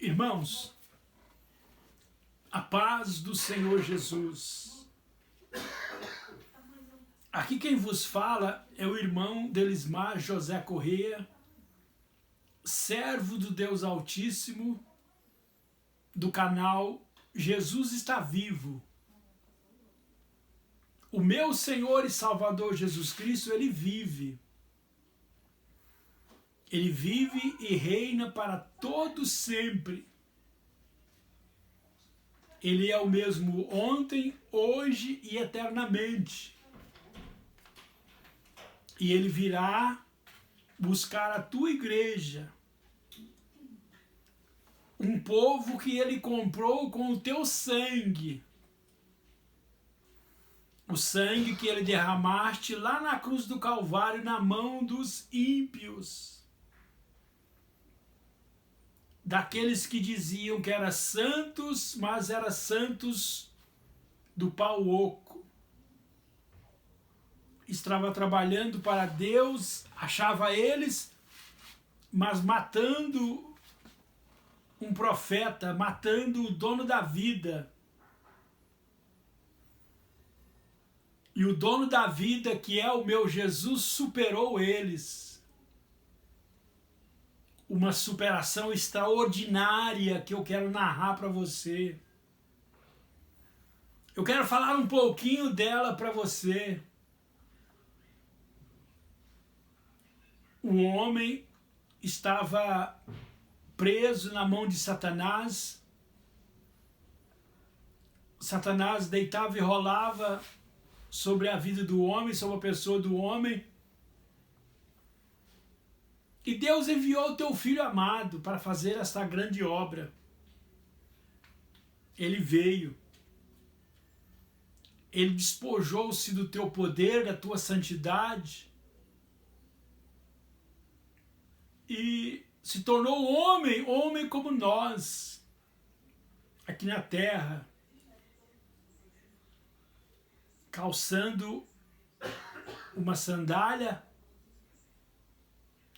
Irmãos, a paz do Senhor Jesus. Aqui quem vos fala é o irmão Delismar José Correia, servo do Deus Altíssimo, do canal Jesus Está Vivo. O meu Senhor e Salvador Jesus Cristo, Ele vive. Ele vive e reina para todo sempre. Ele é o mesmo ontem, hoje e eternamente. E Ele virá buscar a tua igreja. Um povo que Ele comprou com o teu sangue. O sangue que Ele derramaste lá na cruz do Calvário na mão dos ímpios. Daqueles que diziam que eram santos, mas eram santos do pau oco. Estava trabalhando para Deus, achava eles, mas matando um profeta, matando o dono da vida. E o dono da vida, que é o meu Jesus, superou eles. Uma superação extraordinária que eu quero narrar para você. Eu quero falar um pouquinho dela para você. O homem estava preso na mão de Satanás. Satanás deitava e rolava sobre a vida do homem, sobre a pessoa do homem. E Deus enviou o teu Filho amado para fazer esta grande obra. Ele veio. Ele despojou-se do teu poder, da tua santidade. E se tornou homem, homem como nós, aqui na terra, calçando uma sandália,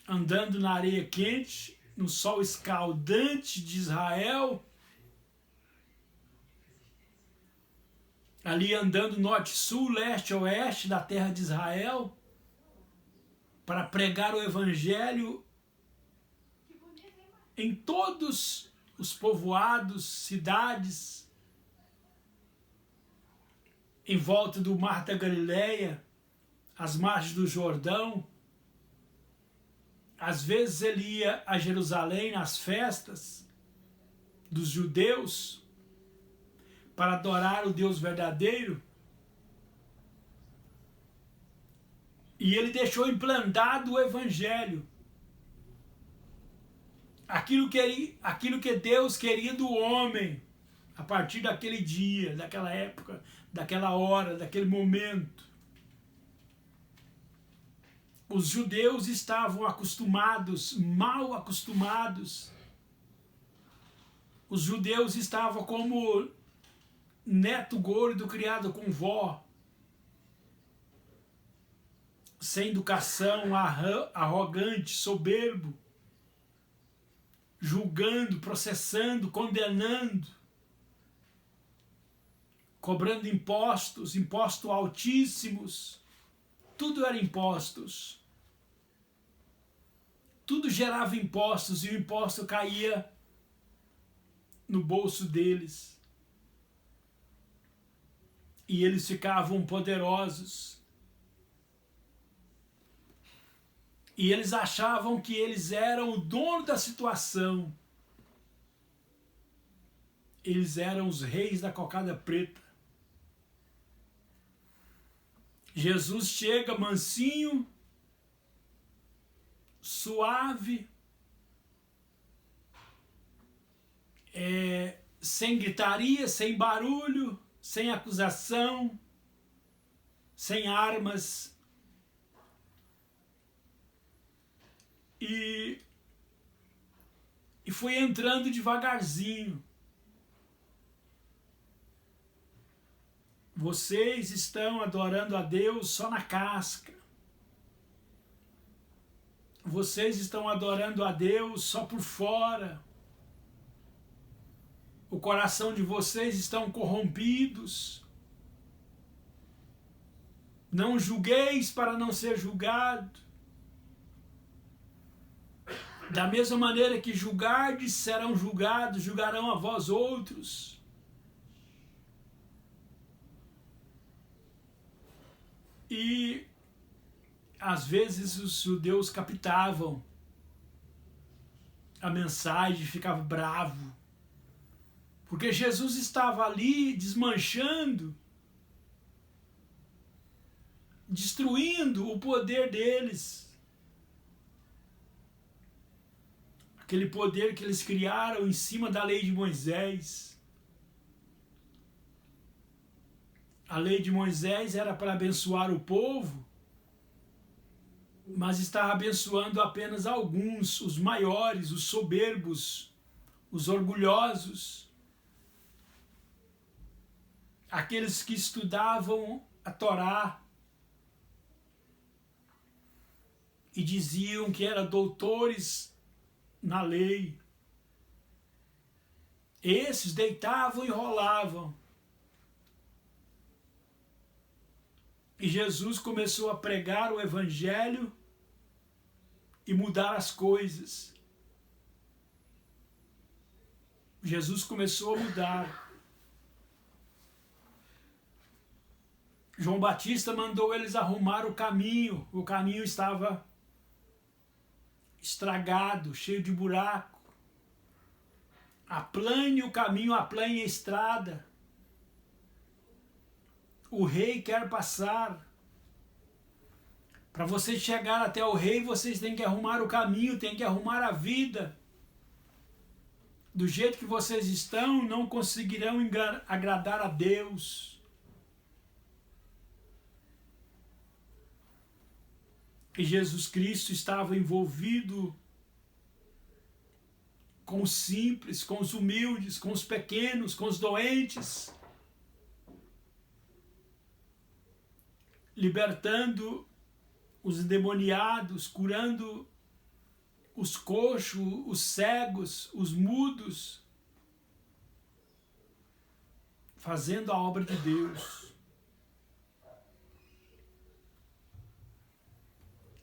andando na areia quente, no sol escaldante de Israel, ali andando norte, sul, leste, oeste da terra de Israel, para pregar o evangelho em todos os povoados, cidades, em volta do Mar da Galileia, às margens do Jordão. Às vezes ele ia a Jerusalém nas festas dos judeus para adorar o Deus verdadeiro. E ele deixou implantado o evangelho. Aquilo que Deus queria do homem a partir daquele dia, daquela época, daquela hora, daquele momento. Os judeus estavam acostumados, mal acostumados. Os judeus estavam como neto gordo criado com vó, sem educação, arrogante, soberbo, julgando, processando, condenando, cobrando impostos, impostos altíssimos. Tudo era impostos. Tudo gerava impostos e o imposto caía no bolso deles. E eles ficavam poderosos. E eles achavam que eles eram o dono da situação. Eles eram os reis da cocada preta. Jesus chega mansinho, suave, sem gritaria, sem barulho, sem acusação, sem armas. E foi entrando devagarzinho. Vocês estão adorando a Deus só na casca. Vocês estão adorando a Deus só por fora. o coração de vocês estão corrompidos. Não julgueis para não ser julgado. Da mesma maneira que julgardes, serão julgados, julgarão a vós outros. E às vezes os judeus captavam a mensagem, ficava bravo, porque Jesus estava ali desmanchando, destruindo o poder deles, aquele poder que eles criaram em cima da lei de Moisés. A lei de Moisés era para abençoar o povo, mas estava abençoando apenas alguns, os maiores, os soberbos, os orgulhosos, aqueles que estudavam a Torá e diziam que eram doutores na lei. Esses deitavam e rolavam. E Jesus começou a pregar o Evangelho e mudar as coisas. Jesus começou a mudar. João Batista mandou eles arrumar o caminho. O caminho estava estragado, cheio de buraco. Aplane o caminho, aplane a estrada. O rei quer passar. Para vocês chegar até o rei, vocês têm que arrumar o caminho, têm que arrumar a vida. Do jeito que vocês estão, não conseguirão agradar a Deus. E Jesus Cristo estava envolvido com os simples, com os humildes, com os pequenos, com os doentes, libertando os endemoniados, curando os coxos, os cegos, os mudos, fazendo a obra de Deus.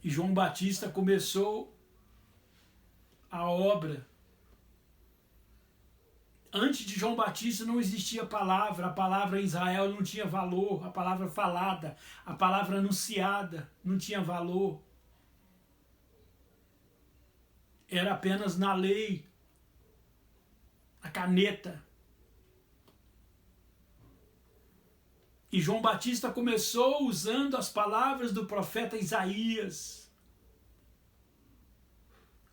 E João Batista começou a obra. Antes de João Batista não existia palavra, a palavra em Israel não tinha valor, a palavra falada, a palavra anunciada não tinha valor. Era apenas na lei, a caneta. E João Batista começou usando as palavras do profeta Isaías.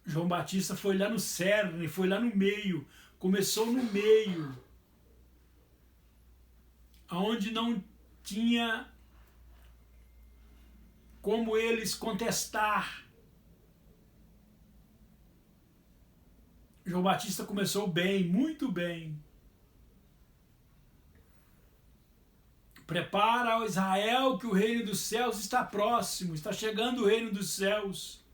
João Batista foi lá no cerne, foi lá no meio, começou no meio, onde não tinha como eles contestar. João Batista começou bem, muito bem. Prepara ao Israel que o reino dos céus está próximo, está chegando o reino dos céus.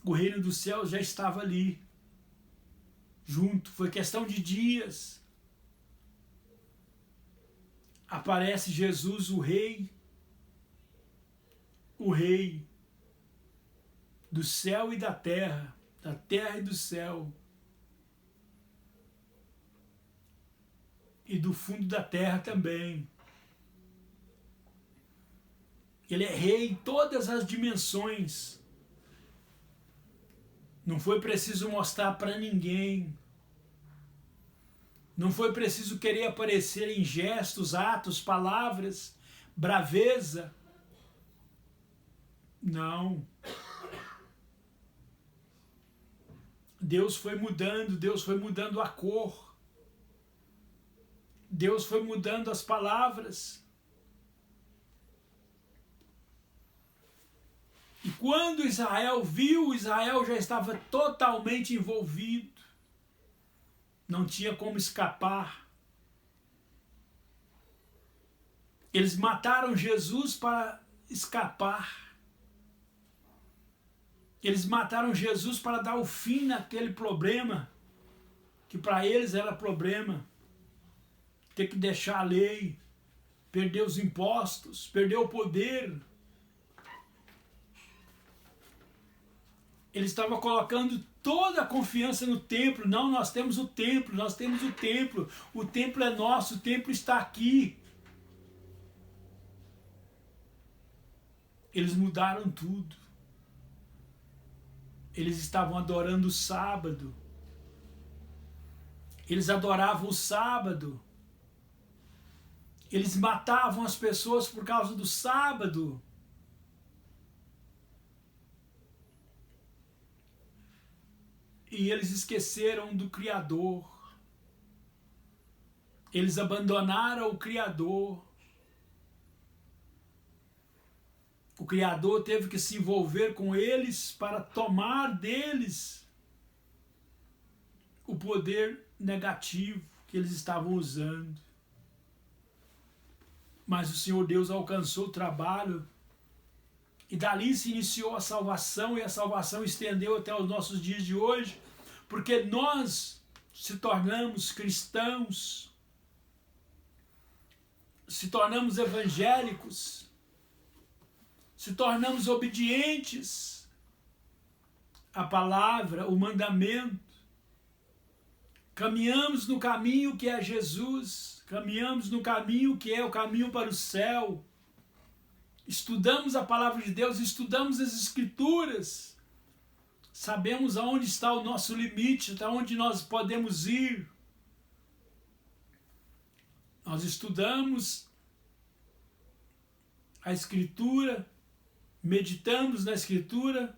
O reino dos céus já estava ali, junto, foi questão de dias. Aparece Jesus, o rei do céu e da terra e do céu, e do fundo da terra também. Ele é rei em todas as dimensões. Não foi preciso mostrar para ninguém. Não foi preciso querer aparecer em gestos, atos, palavras, braveza. Não. Deus foi mudando a cor. Deus foi mudando as palavras. E quando Israel viu, Israel já estava totalmente envolvido. Não tinha como escapar. Eles mataram Jesus para escapar. Eles mataram Jesus para dar o fim naquele problema. que para eles era problema ter que deixar a lei, perder os impostos, perder o poder. Ele estava colocando toda a confiança no templo. Não, nós temos o templo, nós temos o templo. O templo é nosso, o templo está aqui. Eles mudaram tudo. Eles estavam adorando o sábado. Eles adoravam o sábado. Eles matavam as pessoas por causa do sábado. E eles esqueceram do Criador. Eles abandonaram o Criador. O Criador teve que se envolver com eles para tomar deles o poder negativo que eles estavam usando. Mas o Senhor Deus alcançou o trabalho e dali se iniciou a salvação, e a salvação estendeu até os nossos dias de hoje, porque nós se tornamos cristãos, se tornamos evangélicos, se tornamos obedientes à palavra, o mandamento, caminhamos no caminho que é Jesus, caminhamos no caminho que é o caminho para o céu, estudamos a palavra de Deus, estudamos as Escrituras, sabemos aonde está o nosso limite, até onde nós podemos ir. Nós estudamos a Escritura, meditamos na Escritura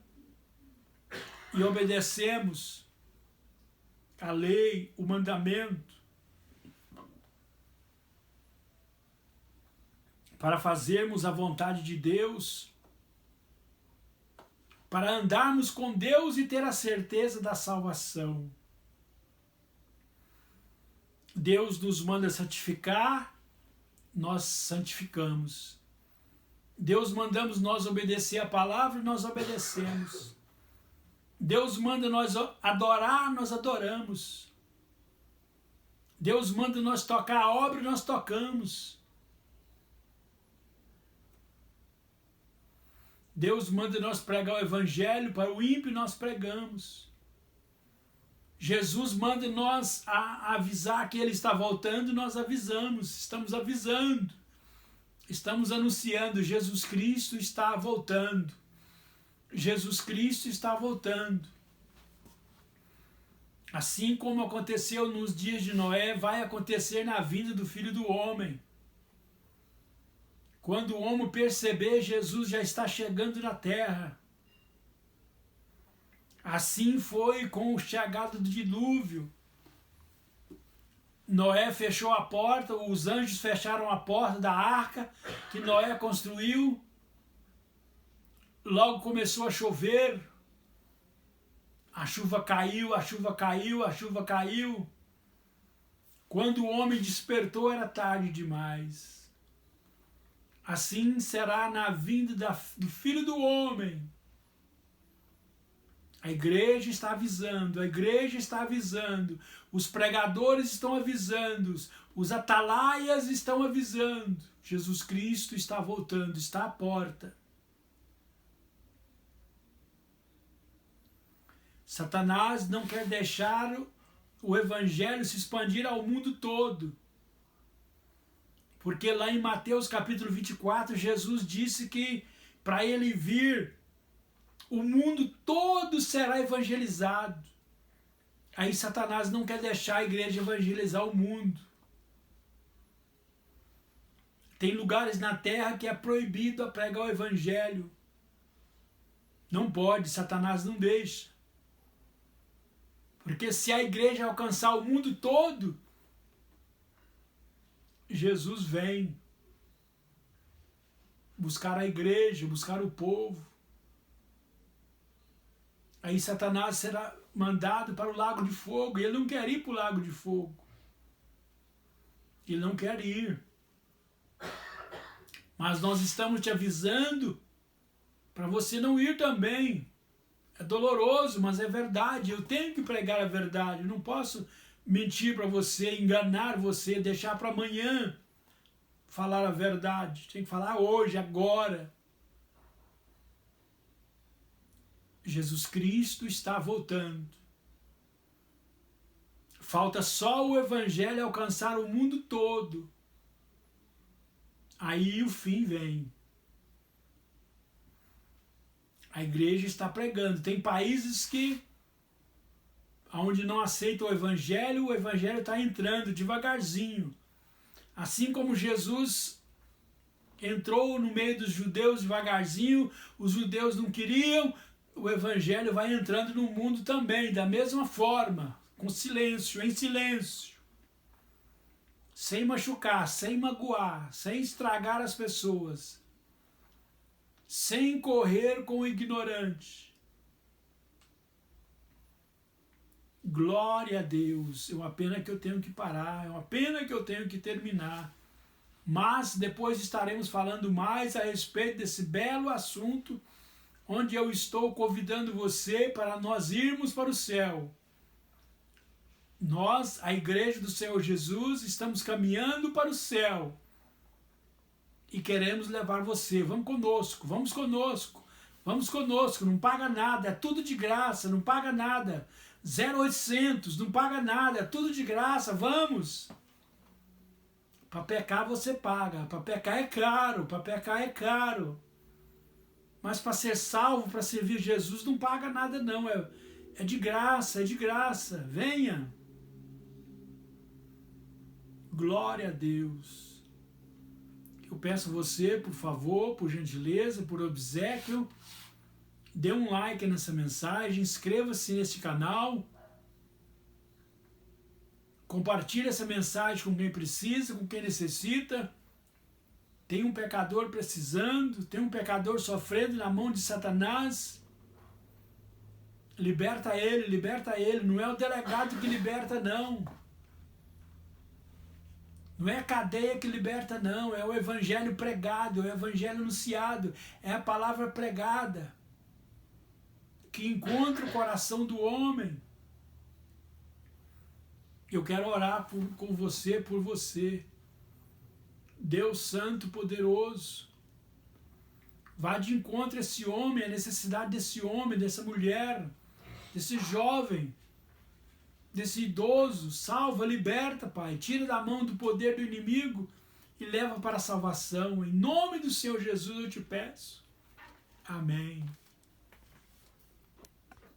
e obedecemos a lei, o mandamento, para fazermos a vontade de Deus, para andarmos com Deus e ter a certeza da salvação. Deus nos manda santificar, nós santificamos. Deus mandamos nós obedecer a palavra, nós obedecemos. Deus manda nós adorar, nós adoramos. Deus manda nós tocar a obra, nós tocamos. Deus manda nós pregar o evangelho para o ímpio, nós pregamos. Jesus manda nós avisar que ele está voltando, nós avisamos, estamos avisando. Estamos anunciando, Jesus Cristo está voltando. Jesus Cristo está voltando. Assim como aconteceu nos dias de Noé, vai acontecer na vinda do Filho do Homem. Quando o homem perceber, Jesus já está chegando na terra. Assim foi com o chegado do dilúvio. Noé fechou a porta, os anjos fecharam a porta da arca que Noé construiu. Logo começou a chover. A chuva caiu, a chuva caiu, a chuva caiu. Quando o homem despertou, era tarde demais. Assim será na vinda do Filho do Homem. A igreja está avisando, a igreja está avisando, os pregadores estão avisando, os atalaias estão avisando. Jesus Cristo está voltando, está à porta. Satanás não quer deixar o evangelho se expandir ao mundo todo. Porque lá em Mateus capítulo 24, Jesus disse que para ele vir, o mundo todo será evangelizado. Aí Satanás não quer deixar a igreja evangelizar o mundo. Tem lugares na terra que é proibido pregar o evangelho. Não pode, Satanás não deixa. Porque se a igreja alcançar o mundo todo, Jesus vem buscar a igreja, buscar o povo. Aí Satanás será mandado para o lago de fogo. E ele não quer ir para o lago de fogo. Ele não quer ir. Mas nós estamos te avisando para você não ir também. É doloroso, mas é verdade. Eu tenho que pregar a verdade. Eu não posso mentir para você, enganar você, deixar para amanhã falar a verdade. Tem que falar hoje, agora. Jesus Cristo está voltando. Falta só o Evangelho alcançar o mundo todo. Aí o fim vem. A igreja está pregando. Tem países onde não aceitam o Evangelho está entrando devagarzinho. Assim como Jesus entrou no meio dos judeus devagarzinho, os judeus não queriam, o Evangelho vai entrando no mundo também, da mesma forma, com silêncio, em silêncio. Sem machucar, sem magoar, sem estragar as pessoas. Sem correr com o ignorante. Glória a Deus. É uma pena que eu tenho que parar, é uma pena que eu tenho que terminar. Mas depois estaremos falando mais a respeito desse belo assunto, onde eu estou convidando você para nós irmos para o céu. Nós, a Igreja do Senhor Jesus, estamos caminhando para o céu. E queremos levar você. Vamos conosco, vamos conosco. Vamos conosco, não paga nada, é tudo de graça, não paga nada. 0800, não paga nada, é tudo de graça, vamos. Para pecar você paga, para pecar é caro, para pecar é caro. Mas para ser salvo, para servir Jesus, não paga nada não, é de graça, é de graça, venha. Glória a Deus. Eu peço a você, por favor, por gentileza, por obséquio, dê um like nessa mensagem, inscreva-se nesse canal, compartilhe essa mensagem com quem precisa, com quem necessita. Tem um pecador precisando, tem um pecador sofrendo na mão de Satanás. Liberta ele, não é o delegado que liberta não. Não é a cadeia que liberta não, é o evangelho pregado, é o evangelho anunciado, é a palavra pregada que encontra o coração do homem. Eu quero orar com você, por você. Deus Santo, poderoso, vá de encontro a esse homem, a necessidade desse homem, dessa mulher, desse jovem, desse idoso. Salva, liberta, Pai, tira da mão do poder do inimigo e leva para a salvação. Em nome do Senhor Jesus eu te peço. Amém.